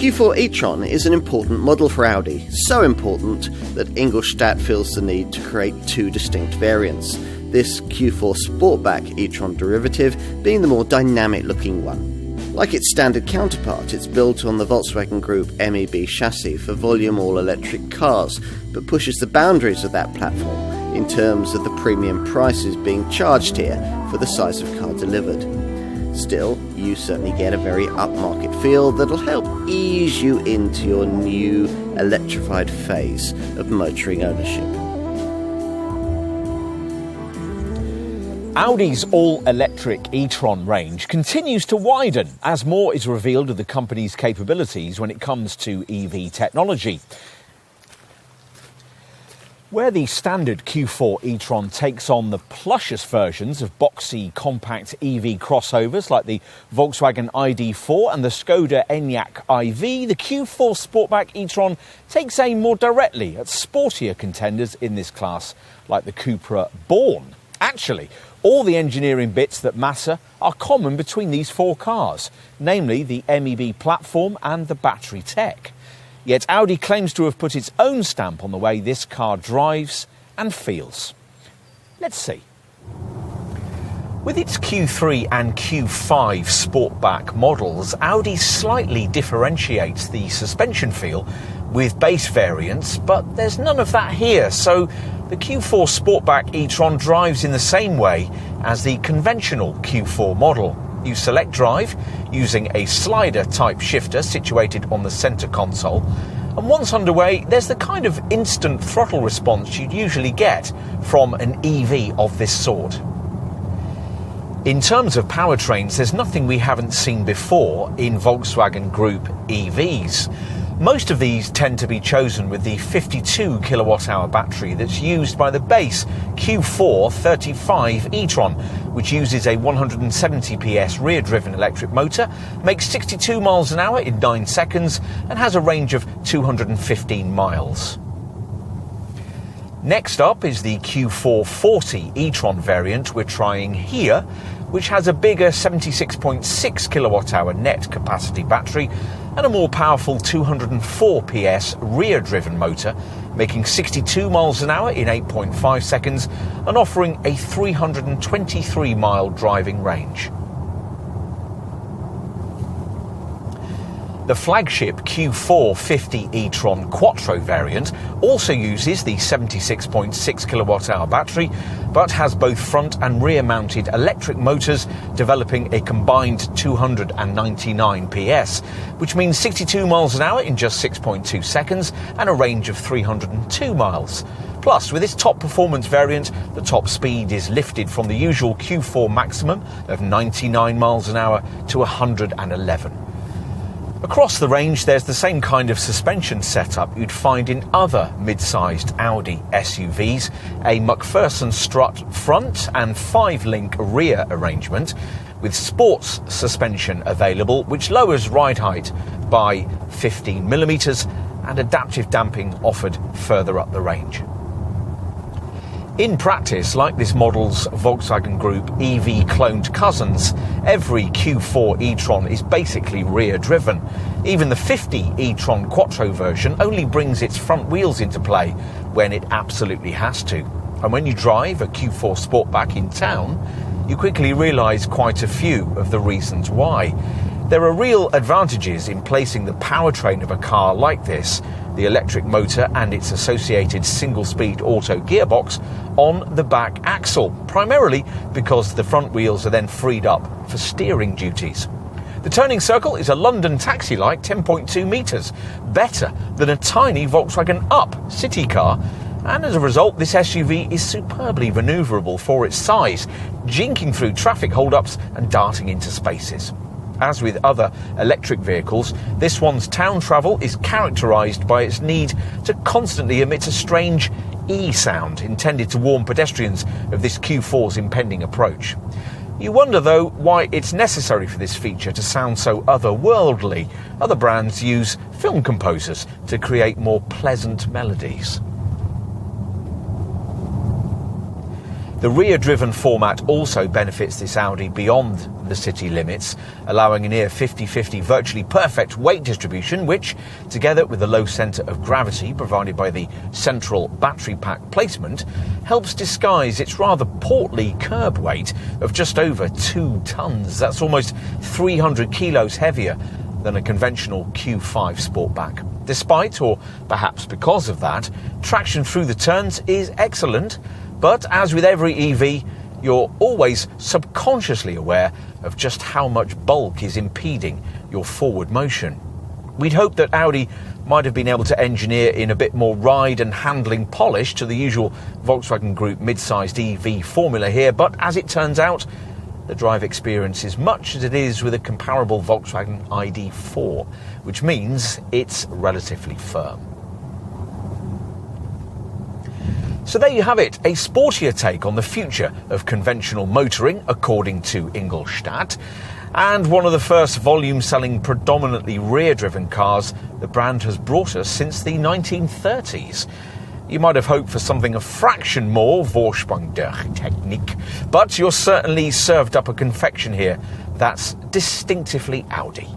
Q4 e-tron is an important model for Audi, so important that Ingolstadt feels the need to create two distinct variants, this Q4 Sportback e-tron derivative being the more dynamic looking one. Like its standard counterpart, it's built on the Volkswagen Group MEB chassis for volume all-electric cars, but pushes the boundaries of that platform in terms of the premium prices being charged here for the size of car delivered. Still, you certainly get a very upmarket feel that'll help ease you into your new electrified phase of motoring ownership. Audi's all-electric e-tron range continues to widen as more is revealed of the company's capabilities when it comes to EV technology. Where the standard Q4 e-tron takes on the plushest versions of boxy compact EV crossovers like the Volkswagen ID.4 and the Skoda Enyaq iV, the Q4 Sportback e-tron takes aim more directly at sportier contenders in this class like the Cupra Born. Actually, all the engineering bits that matter are common between these four cars, namely the MEB platform and the battery tech. Yet Audi claims to have put its own stamp on the way this car drives and feels. Let's see. With its Q3 and Q5 Sportback models, Audi slightly differentiates the suspension feel with base variants, but there's none of that here, so the Q4 Sportback e-tron drives in the same way as the conventional Q4 model. You select drive using a slider-type shifter situated on the centre console, and once underway, there's the kind of instant throttle response you'd usually get from an EV of this sort. In terms of powertrains, there's nothing we haven't seen before in Volkswagen Group EVs. Most of these tend to be chosen with the 52 kilowatt-hour battery that's used by the base Q4 35 e-tron, which uses a 170 PS rear-driven electric motor, makes 62 miles an hour in 9 seconds, and has a range of 215 miles. Next up is the Q4 40 e-tron variant we're trying here, which has a bigger 76.6 kilowatt-hour net capacity battery and a more powerful 204 PS rear-driven motor, making 62 miles an hour in 8.5 seconds and offering a 323-mile driving range. The flagship Q4 50 e-tron Quattro variant also uses the 76.6 kilowatt-hour battery, but has both front and rear-mounted electric motors, developing a combined 299 PS, which means 62 miles an hour in just 6.2 seconds and a range of 302 miles. Plus, with its top performance variant, the top speed is lifted from the usual Q4 maximum of 99 miles an hour to 111. Across the range, there's the same kind of suspension setup you'd find in other mid-sized Audi SUVs, a McPherson strut front and 5-link rear arrangement, with sports suspension available, which lowers ride height by 15mm, and adaptive damping offered further up the range. In practice, like this model's Volkswagen Group EV cloned cousins, every Q4 e-tron is basically rear-driven. Even the 50 e-tron Quattro version only brings its front wheels into play when it absolutely has to. And when you drive a Q4 Sportback in town, you quickly realise quite a few of the reasons why. There are real advantages in placing the powertrain of a car like this, the electric motor and its associated single-speed auto gearbox, on the back axle, primarily because the front wheels are then freed up for steering duties. The turning circle is a London taxi-like 10.2 metres, better than a tiny Volkswagen Up city car, and as a result this SUV is superbly manoeuvrable for its size, jinking through traffic hold-ups and darting into spaces. As with other electric vehicles, this one's town travel is characterised by its need to constantly emit a strange E-sound intended to warn pedestrians of this Q4's impending approach. You wonder, though, why it's necessary for this feature to sound so otherworldly. Other brands use film composers to create more pleasant melodies. The rear-driven format also benefits this Audi beyond the city limits, allowing a near 50-50 virtually perfect weight distribution, which, together with the low centre of gravity provided by the central battery pack placement, helps disguise its rather portly curb weight of just over 2 tonnes. That's almost 300 kilos heavier than a conventional Q5 Sportback. Despite, or perhaps because of that, traction through the turns is excellent, but as with every EV, you're always subconsciously aware of just how much bulk is impeding your forward motion. We'd hoped that Audi might have been able to engineer in a bit more ride and handling polish to the usual Volkswagen Group mid-sized EV formula here, but as it turns out, the drive experience is much as it is with a comparable Volkswagen ID4, which means it's relatively firm. So there you have it, a sportier take on the future of conventional motoring, according to Ingolstadt, and one of the first volume-selling predominantly rear-driven cars the brand has brought us since the 1930s. You might have hoped for something a fraction more Vorsprung der Technik, but you're certainly served up a confection here that's distinctively Audi.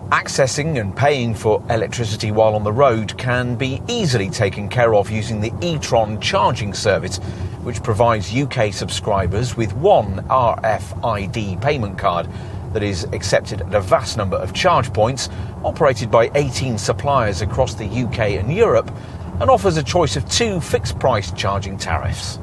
Accessing and paying for electricity while on the road can be easily taken care of using the e-tron charging service, which provides UK subscribers with one RFID payment card that is accepted at a vast number of charge points, operated by 18 suppliers across the UK and Europe, and offers a choice of 2 fixed-price charging tariffs.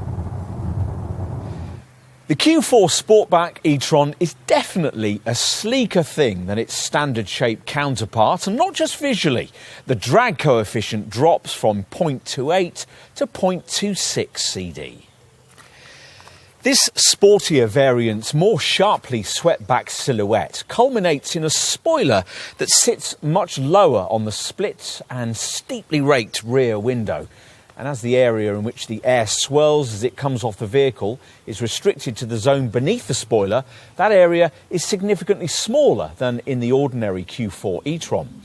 The Q4 Sportback e-tron is definitely a sleeker thing than its standard-shaped counterpart, and not just visually. The drag coefficient drops from 0.28 to 0.26 CD. This sportier variant's more sharply swept-back silhouette culminates in a spoiler that sits much lower on the split and steeply raked rear window. And as the area in which the air swirls as it comes off the vehicle is restricted to the zone beneath the spoiler, that area is significantly smaller than in the ordinary Q4 e-tron.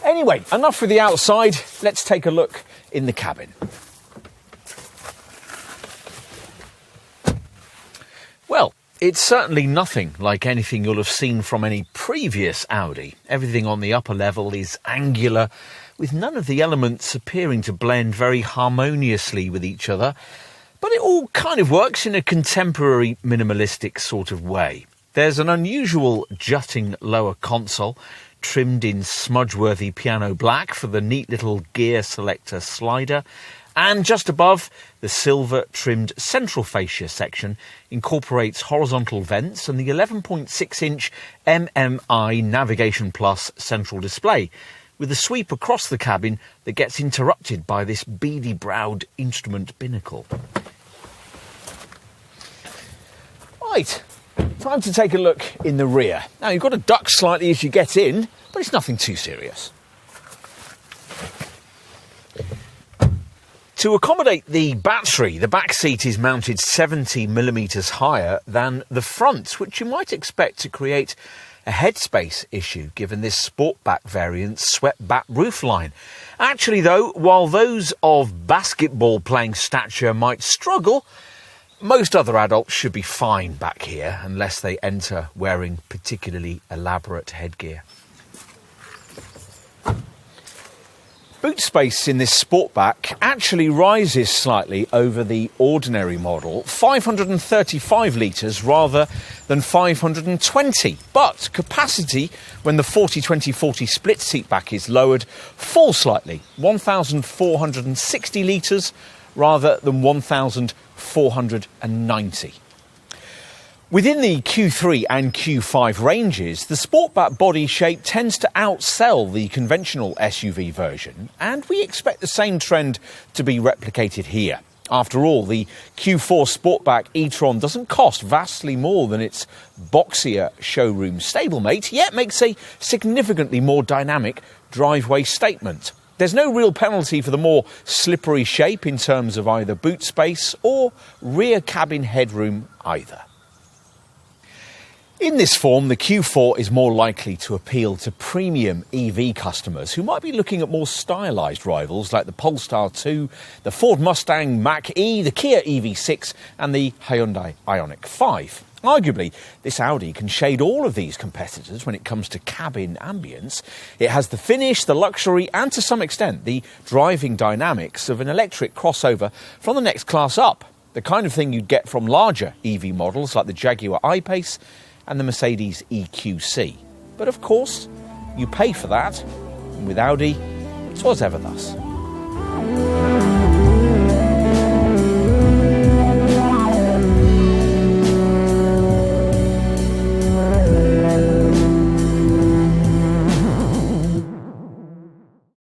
Anyway, enough for the outside, let's take a look in the cabin. Well, it's certainly nothing like anything you'll have seen from any previous Audi. Everything on the upper level is angular, with none of the elements appearing to blend very harmoniously with each other, but it all kind of works in a contemporary minimalistic sort of way. There's an unusual jutting lower console, trimmed in smudge-worthy piano black for the neat little gear selector slider, and just above, the silver-trimmed central fascia section incorporates horizontal vents and the 11.6-inch MMI Navigation Plus central display, with a sweep across the cabin that gets interrupted by this beady-browed instrument binnacle. Right, time to take a look in the rear. Now, you've got to duck slightly as you get in, but it's nothing too serious. To accommodate the battery, the back seat is mounted 70mm higher than the front, which you might expect to create a headspace issue given this Sportback variant's swept-back roofline. Actually though, while those of basketball-playing stature might struggle, most other adults should be fine back here unless they enter wearing particularly elaborate headgear. Boot space in this Sportback actually rises slightly over the ordinary model, 535 litres rather than 520. But capacity, when the 40-20-40 split seatback is lowered, falls slightly, 1,460 litres rather than 1,490. Within the Q3 and Q5 ranges, the Sportback body shape tends to outsell the conventional SUV version, and we expect the same trend to be replicated here. After all, the Q4 Sportback e-tron doesn't cost vastly more than its boxier showroom stablemate, yet makes a significantly more dynamic driveway statement. There's no real penalty for the more slippery shape in terms of either boot space or rear cabin headroom either. In this form, the Q4 is more likely to appeal to premium EV customers who might be looking at more stylised rivals like the Polestar 2, the Ford Mustang Mach-E, the Kia EV6 and the Hyundai Ioniq 5. Arguably, this Audi can shade all of these competitors when it comes to cabin ambience. It has the finish, the luxury and to some extent the driving dynamics of an electric crossover from the next class up. The kind of thing you'd get from larger EV models like the Jaguar I-Pace and the Mercedes EQC. But of course, you pay for that, and with Audi, it was ever thus.